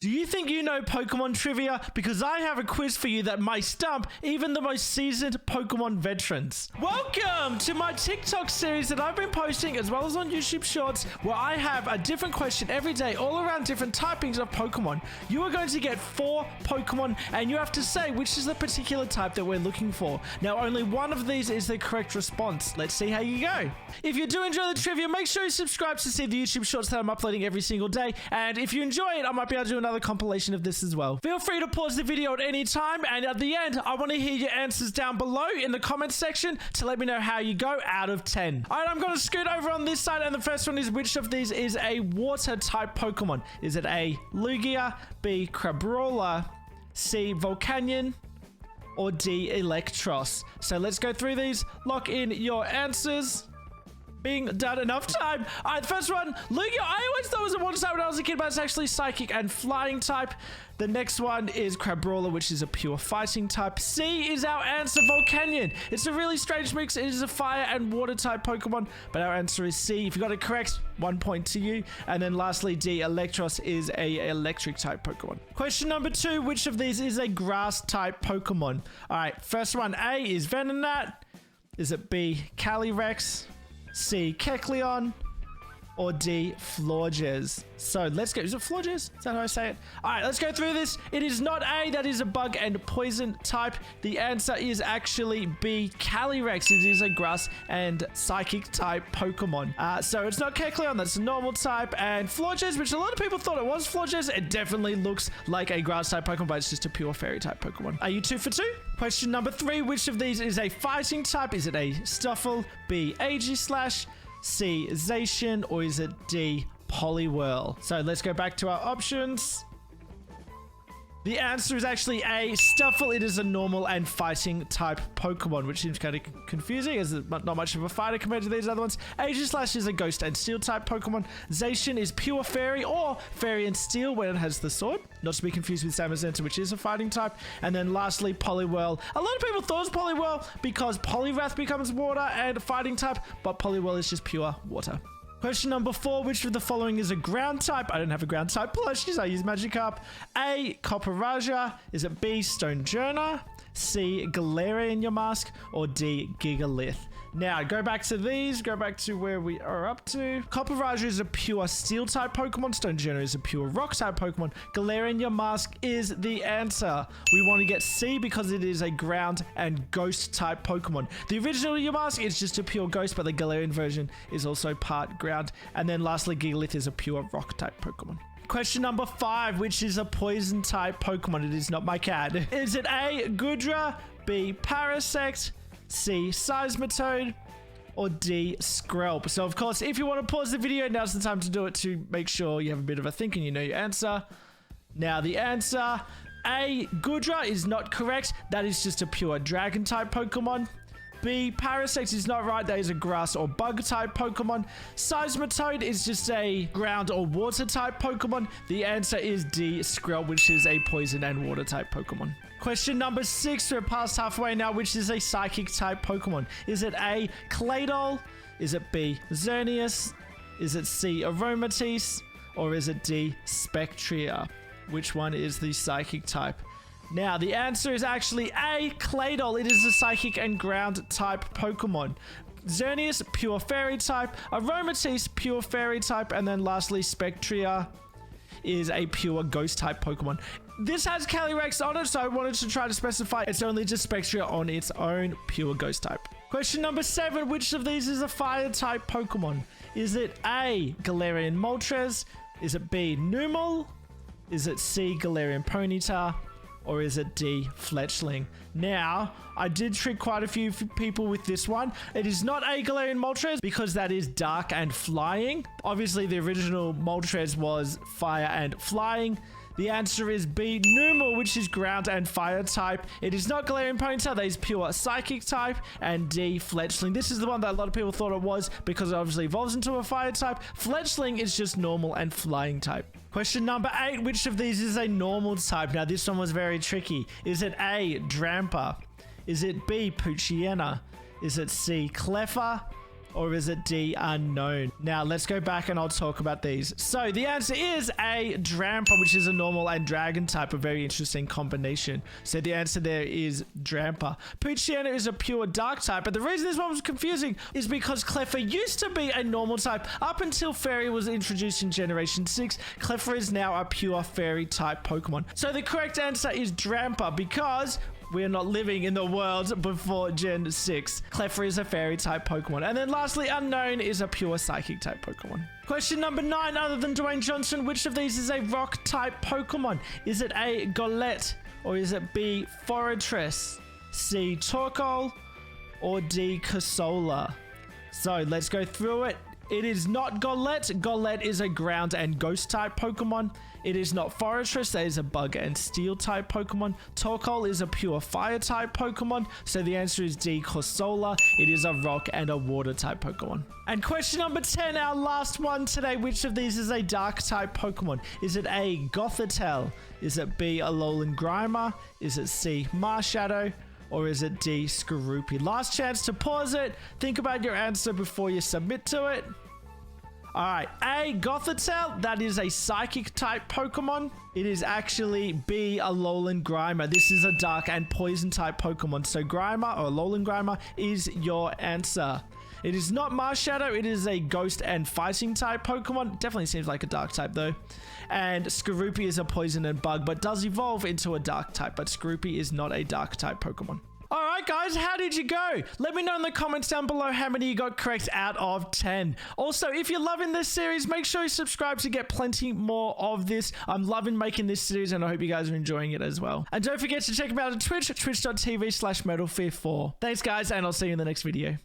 Do you think you know Pokemon trivia? Because I have a quiz for you that might stump even the most seasoned Pokemon veterans. Welcome to my TikTok series that I've been posting as well as on YouTube Shorts, where I have a different question every day all around different typings of Pokemon. You are going to get 4 Pokemon and you have to say which is the particular type that we're looking for. Now, only one of these is the correct response. Let's see how you go. If you do enjoy the trivia, make sure you subscribe to see the YouTube Shorts that I'm uploading every single day. And if you enjoy it, I might be able to do another compilation of this as well. Feel free to pause the video at any time, and at the end I want to hear your answers down below in the comments section to let me know how you go out of 10. All right, I'm going to scoot over on this side, and the first one is, which of these is a water type Pokemon? Is it A, Lugia, B, Crabrawler, C, Volcanion, or D, Electros? So let's go through these. Lock in your answers. Being done enough time. All right, first one, Lugia. I always thought it was a water type when I was a kid, but it's actually psychic and flying type. The next one is Crabrawler, which is a pure fighting type. C is our answer, Volcanion. It's a really strange mix. It is a fire and water type Pokemon, but our answer is C. If you got it correct, 1 point to you. And then lastly, D, Electros is a electric type Pokemon. Question number 2, which of these is a grass type Pokemon? All right, first one, A is Venonat. Is it B, Calyrex, C, Kecleon, or D, Florges? So let's go. Is it Florges? Is that how I say it? All right, let's go through this. It is not A. That is a bug and poison type. The answer is actually B, Calyrex. It is a grass and psychic type Pokemon. So it's not Kecleon. That's a normal type. And Florges, which a lot of people thought it was Florges, it definitely looks like a grass type Pokemon, but it's just a pure fairy type Pokemon. Are you 2 for 2? Question number 3. Which of these is a fighting type? Is it A, Stuffle, B, Aegislash, C, Zacian, or is it D, Poliwhirl? So let's go back to our options. The answer is actually A, Stuffle. It is a normal and fighting type Pokemon, which seems kind of confusing as it's not much of a fighter compared to these other ones. Aegislash is a ghost and steel type Pokemon. Zacian is pure fairy or fairy and steel when it has the sword. Not to be confused with Zamazenta, which is a fighting type. And then lastly, Poliwhirl. A lot of people thought it was Poliwhirl because Poliwrath becomes water and a fighting type, but Poliwhirl is just pure water. Question number 4, which of the following is a ground type? I don't have a ground type plushies, I use Magikarp. A, Copperajah. Is it B, Stonjourner, C, Galarian Yamask, or D, Gigalith? Now, go back to these. Go back to where we are up to. Copperajah is a pure steel type Pokemon. Stonjourner is a pure rock type Pokemon. Galarian Yamask is the answer. We want to get C because it is a ground and ghost type Pokemon. The original Yamask is just a pure ghost, but the Galarian version is also part ground. And then lastly, Gigalith is a pure rock type Pokemon. Question number 5, which is a poison type Pokemon. It is not my cat. Is it A, Goodra, B, Parasect, C, Seismitoad, or D, Skrelp? So of course, if you want to pause the video, now's the time to do it to make sure you have a bit of a think and you know your answer. Now the answer, A, Goodra is not correct. That is just a pure dragon type Pokemon. B, Parasect is not right. That is a grass or bug type Pokemon. Seismitoad is just a ground or water type Pokemon. The answer is D, Skrelp, which is a poison and water type Pokemon. Question number 6, we're past halfway now, which is a psychic type Pokemon. Is it A, Claydol? Is it B, Xerneas? Is it C, Aromatisse? Or is it D, Spectria? Which one is the psychic type? Now, the answer is actually A, Claydol. It is a psychic and ground type Pokemon. Xerneas, pure fairy type. Aromatisse, pure fairy type. And then lastly, Spectria is a pure ghost type Pokemon. This has Calyrex on it, so I wanted to try to specify it's only just Spectria on its own, pure ghost type. Question number 7, which of these is a fire type Pokemon? Is it A, Galarian Moltres? Is it B, Numel? Is it C, Galarian Ponyta? Or is it D, Fletchling? Now, I did trick quite a few people with this one. It is not a Galarian Moltres because that is dark and flying. Obviously, the original Moltres was fire and flying. The answer is B, Numel, which is ground and fire type. It is not Galarian Ponyta, that is pure psychic type. And D, Fletchling. This is the one that a lot of people thought it was because it obviously evolves into a fire type. Fletchling is just normal and flying type. Question number 8, which of these is a normal type? Now, this one was very tricky. Is it A, Drampa? Is it B, Poochyena? Is it C, Cleffa? or is it D, unknown? Now, let's go back and I'll talk about these. So, the answer is A, Drampa, which is a normal and dragon type, a very interesting combination. So, the answer there is Drampa. Poochyena is a pure dark type, but the reason this one was confusing is because Cleffa used to be a normal type up until Fairy was introduced in Generation 6. Cleffa is now a pure Fairy type Pokemon. So, the correct answer is Drampa because we're not living in the world before Gen 6. Cleffa is a Fairy type Pokemon. And then lastly, Unknown is a pure Psychic type Pokemon. Question number 9, other than Dwayne Johnson, which of these is a Rock type Pokemon? Is it A, Golett, or is it B, Forretress, C, Torkoal, or D, Cassola? So let's go through it. It is not Golett. Golett is a ground and ghost type Pokemon. It is not Forretress. That is a bug and steel type Pokemon. Torkoal is a pure fire type Pokemon. So the answer is D, Corsola. It is a rock and a water type Pokemon. And question number 10, our last one today. Which of these is a dark type Pokemon? Is it A, Gothitelle? Is it B, Alolan Grimer? Is it C, Marshadow? Or is it D, Skorupi? Last chance to pause it. Think about your answer before you submit to it. Alright, A, Gothitelle. That is a Psychic type Pokemon. It is actually B, Alolan Grimer. This is a dark and poison type Pokemon. So Grimer, or Alolan Grimer, is your answer. It is not Marshadow. It is a ghost and fighting type Pokemon. Definitely seems like a dark type though. And Skorupi is a poison and bug, but does evolve into a dark type. But Skorupi is not a dark type Pokemon. Alright guys, how did you go? Let me know in the comments down below how many you got correct out of 10. Also, if you're loving this series, make sure you subscribe to get plenty more of this. I'm loving making this series and I hope you guys are enjoying it as well. And don't forget to check me out on Twitch, twitch.tv/MetalFear4. Thanks guys, and I'll see you in the next video.